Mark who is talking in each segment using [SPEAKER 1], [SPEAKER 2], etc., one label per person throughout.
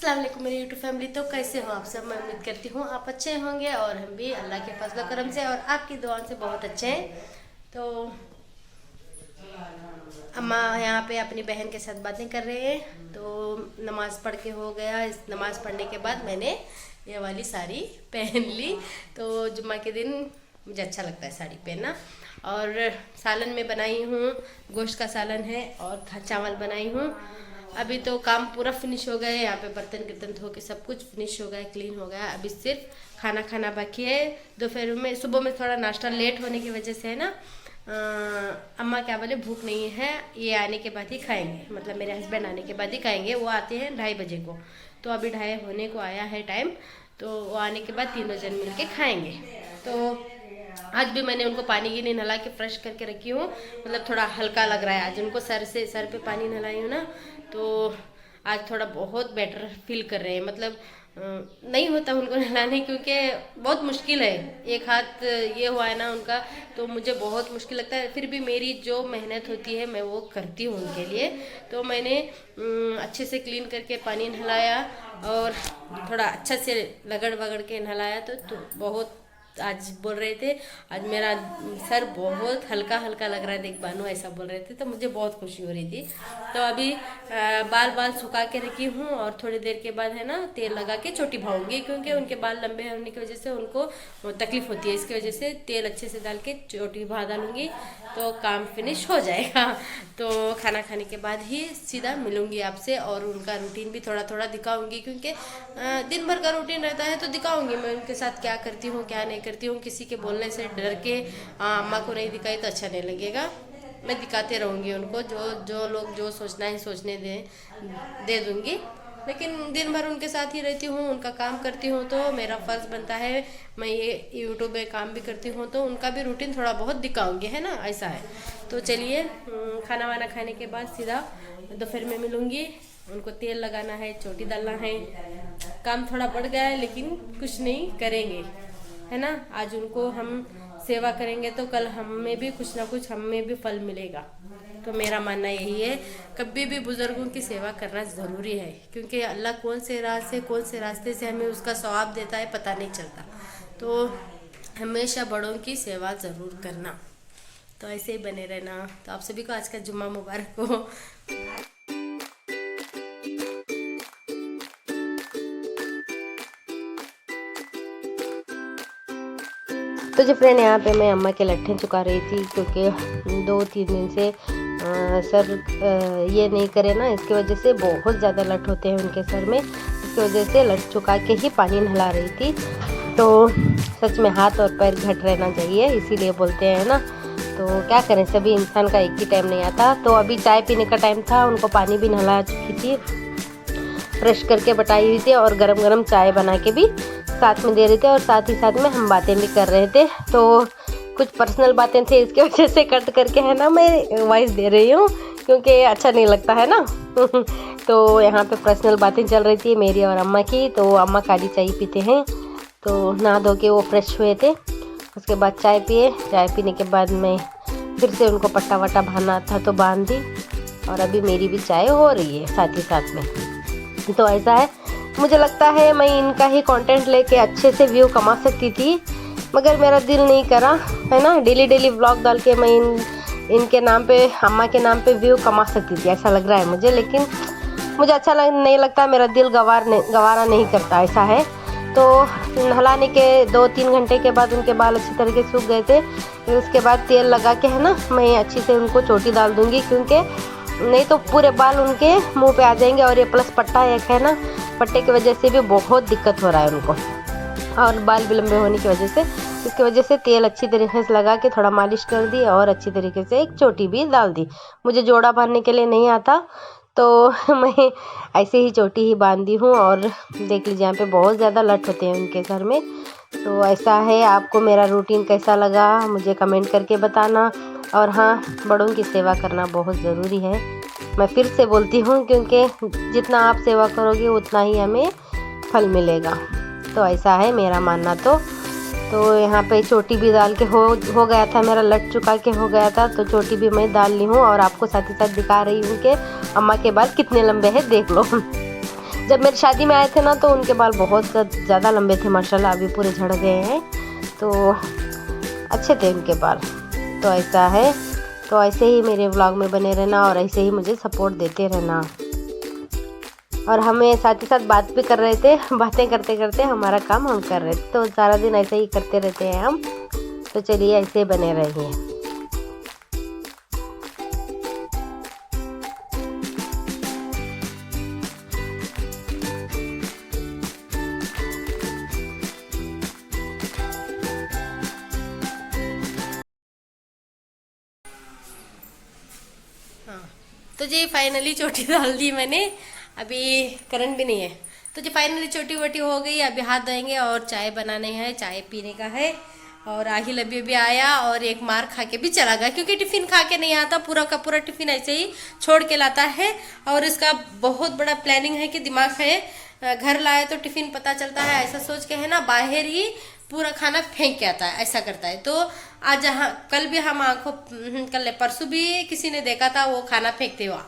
[SPEAKER 1] अस्सलाम वालेकुम मेरी यूट्यूब फैमिली। तो कैसे हो आप सब? मैं उम्मीद करती हूँ आप अच्छे होंगे और हम भी अल्लाह के फजल करम से और आपकी दुआ से बहुत अच्छे हैं। तो अम्मा यहाँ पे अपनी बहन के साथ बातें कर रहे हैं। तो नमाज़ पढ़ के हो गया। इस नमाज़ पढ़ने के बाद मैंने ये वाली साड़ी पहन ली। तो जुम्मा के दिन मुझे अच्छा लगता है साड़ी पहनना। और सालन में बनाई हूँ, गोश्त का सालन है और चावल बनाई हूँ। अभी तो काम पूरा फिनिश हो गया है। यहाँ पे बर्तन गिर्तन धो के सब कुछ फिनिश हो गया, क्लीन हो गया। अभी सिर्फ खाना खाना बाकी है। दोपहर में सुबह में थोड़ा नाश्ता लेट होने की वजह से है ना, अम्मा क्या बोले भूख नहीं है, ये आने के बाद ही खाएंगे, मतलब मेरे हस्बैंड आने के बाद ही खाएंगे। वो आते हैं 2:30 बजे को, तो अभी 2:30 होने को आया है टाइम। तो वो आने के बाद तीनों जन मिल के खाएंगे। तो आज भी मैंने उनको पानी की नहीं नहला के फ्रेश करके रखी हूँ, मतलब थोड़ा हल्का लग रहा है। आज उनको सर पे पानी नहलाई हूँ ना, तो आज थोड़ा बहुत बेटर फील कर रहे हैं। मतलब नहीं होता उनको नहलाने, क्योंकि बहुत मुश्किल है। एक हाथ ये हुआ है ना उनका, तो मुझे बहुत मुश्किल लगता है। फिर भी मेरी जो मेहनत होती है मैं वो करती हूँ उनके लिए। तो मैंने अच्छे से क्लीन करके पानी नहलाया और थोड़ा अच्छा से लगड़ वगड़ के नहलाया। तो बहुत आज बोल रहे थे आज मेरा सर बहुत हल्का हल्का लग रहा है, देख बानू ऐसा बोल रहे थे। तो मुझे बहुत खुशी हो रही थी। तो अभी बाल सुखा के रखी हूँ और थोड़ी देर के बाद है ना तेल लगा के चोटी भाऊंगी, क्योंकि उनके बाल लंबे होने की वजह से उनको तकलीफ होती है। इसकी वजह से तेल अच्छे से डाल के चोटी भा डालूंगी तो काम फिनिश हो जाएगा। तो खाना खाने के बाद ही सीधा मिलूंगी आपसे और उनका रूटीन भी थोड़ा थोड़ा दिखाऊंगी, क्योंकि दिन भर का रूटीन रहता है। तो दिखाऊंगी मैं उनके साथ क्या करती हूँ क्या नहीं करती हूँ। किसी के बोलने से डर के अम्मा को नहीं दिखाई तो अच्छा नहीं लगेगा। मैं दिखाते रहूँगी उनको, जो लोग जो सोचना है सोचने दे दूँगी। लेकिन दिन भर उनके साथ ही रहती हूँ, उनका काम करती हूँ, तो मेरा फ़र्ज़ बनता है मैं ये यूट्यूब में काम भी करती हूँ तो उनका भी रूटीन थोड़ा बहुत दिखाऊंगी, है ना, ऐसा है। तो चलिए खाना वाना खाने के बाद सीधा दोपहर में मिलूँगी। उनको तेल लगाना है, चोटी डालना है। काम थोड़ा बढ़ गया है लेकिन कुछ नहीं, करेंगे, है ना। आज उनको हम सेवा करेंगे तो कल हमें भी कुछ ना कुछ हमें भी फल मिलेगा। तो मेरा मानना यही है, कभी भी बुजुर्गों की सेवा करना ज़रूरी है, क्योंकि अल्लाह कौन से रास्ते से हमें उसका सवाब देता है पता नहीं चलता। तो हमेशा बड़ों की सेवा ज़रूर करना। तो ऐसे ही बने रहना। तो आप सभी को आज का जुम्मा मुबारक हो। तो जी फ्रेंड, यहाँ पे मैं अम्मा के लट्ठे चुका रही थी, क्योंकि 2-3 दिन से सर ये नहीं करे ना, इसकी वजह से बहुत ज़्यादा लट होते हैं उनके सर में। इसकी वजह से लट चुका के ही पानी नहला रही थी। तो सच में हाथ और पैर घट रहना चाहिए, इसीलिए बोलते हैं ना। तो क्या करें, सभी इंसान का एक ही टाइम नहीं आता। तो अभी चाय पीने का टाइम था, उनको पानी भी नहला चुकी थी, फ्रेश करके बटाई हुई थी और गरम गरम चाय बना के भी साथ में दे रहे थे और साथ ही साथ में हम बातें भी कर रहे थे। तो कुछ पर्सनल बातें थे, इसके वजह से कट करके है ना मैं वॉइस दे रही हूँ, क्योंकि अच्छा नहीं लगता है ना। तो यहाँ पे पर्सनल बातें चल रही थी मेरी और अम्मा की। तो अम्मा काली चाय पीते हैं, तो नहा धो के वो फ्रेश हुए थे। उसके बाद चाय पिए। चाय पीने के बाद मैं फिर से उनको पट्टा वट्टा बांधना था तो बांध दी, और अभी मेरी भी चाय हो रही है साथ ही साथ में। तो ऐसा है, मुझे लगता है मैं इनका ही कंटेंट लेके अच्छे से व्यू कमा सकती थी, मगर मेरा दिल नहीं करा, है ना। डेली व्लॉग डाल के मैं इनके नाम पे, अम्मा के नाम पे व्यू कमा सकती थी, ऐसा लग रहा है मुझे। लेकिन मुझे अच्छा नहीं लगता, मेरा दिल गवारा नहीं करता, ऐसा है। तो नहलाने के 2-3 घंटे के बाद उनके बाल अच्छी तरीके से सूख गए थे। फिर उसके बाद तेल लगा के है ना मैं अच्छी से उनको चोटी डाल दूँगी, क्योंकि नहीं तो पूरे बाल उनके मुंह पे आ जाएंगे। और ये प्लस पट्टा एक है ना, पट्टे की वजह से भी बहुत दिक्कत हो रहा है उनको, और बाल भी लंबे होने की वजह से। इसकी वजह से तेल अच्छी तरीके से लगा के थोड़ा मालिश कर दी और अच्छी तरीके से एक चोटी भी डाल दी। मुझे जोड़ा बांधने के लिए नहीं आता, तो मैं ऐसे ही चोटी ही बांध दी हूँ। और देख लीजिए यहाँ पे बहुत ज़्यादा लट होते हैं उनके सर में। तो ऐसा है, आपको मेरा रूटीन कैसा लगा मुझे कमेंट करके बताना। और हाँ, बड़ों की सेवा करना बहुत ज़रूरी है, मैं फिर से बोलती हूँ, क्योंकि जितना आप सेवा करोगे उतना ही हमें फल मिलेगा। तो ऐसा है मेरा मानना। तो यहाँ पे चोटी भी डाल के हो गया था, मेरा लट चुका के हो गया था। तो चोटी भी मैं डाल ली हूँ और आपको साथ ही साथ दिखा रही हूँ कि अम्मा के बाल कितने लंबे हैं, देख लो। जब मेरी शादी में आए थे ना तो उनके बाल बहुत ज़्यादा लंबे थे माशाल्लाह, अभी पूरे झड़ गए हैं। तो अच्छे थे उनके बाल। तो ऐसा है, तो ऐसे ही मेरे व्लॉग में बने रहना और ऐसे ही मुझे सपोर्ट देते रहना। और हमें साथ ही साथ बात भी कर रहे थे, बातें करते करते हमारा काम हम कर रहे थे। तो सारा दिन ऐसे ही करते रहते हैं हम। तो चलिए ऐसे ही बने रहिए। हाँ, तो जी फाइनली चोटी डाल दी मैंने, अभी करंट भी नहीं है। तो जी फाइनली चोटी वोटी हो गई, अभी हाथ धोएंगे और चाय बनाने हैं, चाय पीने का है। और आहिल अभी भी आया और एक मार खा के भी चला गया, क्योंकि टिफिन खा के नहीं आता, पूरा का पूरा टिफिन ऐसे ही छोड़ के लाता है। और इसका बहुत बड़ा प्लानिंग है कि दिमाग है, घर लाए तो टिफिन पता चलता है ऐसा सोच के है ना, बाहर ही पूरा खाना फेंक के आता है, ऐसा करता है। तो आज कल भी हम कल परसों भी किसी ने देखा था वो खाना फेंकते हुआ,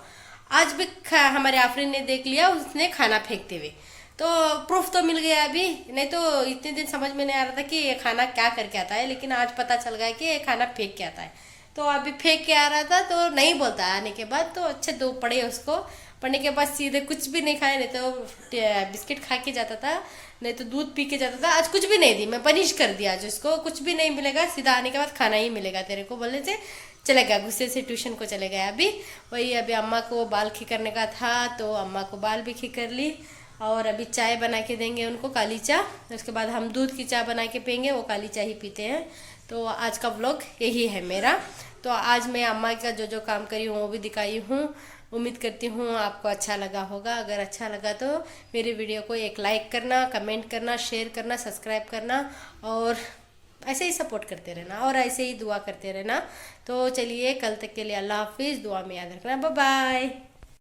[SPEAKER 1] आज भी हमारे आफरीन ने देख लिया उसने खाना फेंकते हुए। तो प्रूफ तो मिल गया अभी, नहीं तो इतने दिन समझ में नहीं आ रहा था कि ये खाना क्या करके आता है, लेकिन आज पता चल गया कि ये खाना फेंक के आता है। तो अभी फेंक के आ रहा था तो नहीं बोलता, आने के बाद तो अच्छे दो पड़े उसको, पढ़ने के बाद सीधे कुछ भी नहीं खाया, नहीं तो बिस्किट खा के जाता था, नहीं तो दूध पी के जाता था। आज कुछ भी नहीं दी, मैं पनिश कर दिया आज उसको, कुछ भी नहीं मिलेगा, सीधा आने के बाद खाना ही मिलेगा तेरे को बोलने से चले गया, गुस्से से ट्यूशन को चले गया। अभी वही अभी अम्मा को बाल खिकरने का था तो अम्मा को बाल भी खिकर ली। और अभी चाय बना के देंगे उनको, काली चाय, उसके बाद हम दूध की चाय बना के पियेंगे, वो काली चाय ही पीते हैं। तो आज का व्लॉग यही है मेरा। तो आज मैं अम्मा का जो जो काम करी हूँ वो भी दिखाई हूँ। उम्मीद करती हूँ आपको अच्छा लगा होगा। अगर अच्छा लगा तो मेरे वीडियो को एक लाइक करना, कमेंट करना, शेयर करना, सब्सक्राइब करना और ऐसे ही सपोर्ट करते रहना और ऐसे ही दुआ करते रहना। तो चलिए कल तक के लिए अल्लाह हाफिज़, दुआ में याद रखना, बाय बाय।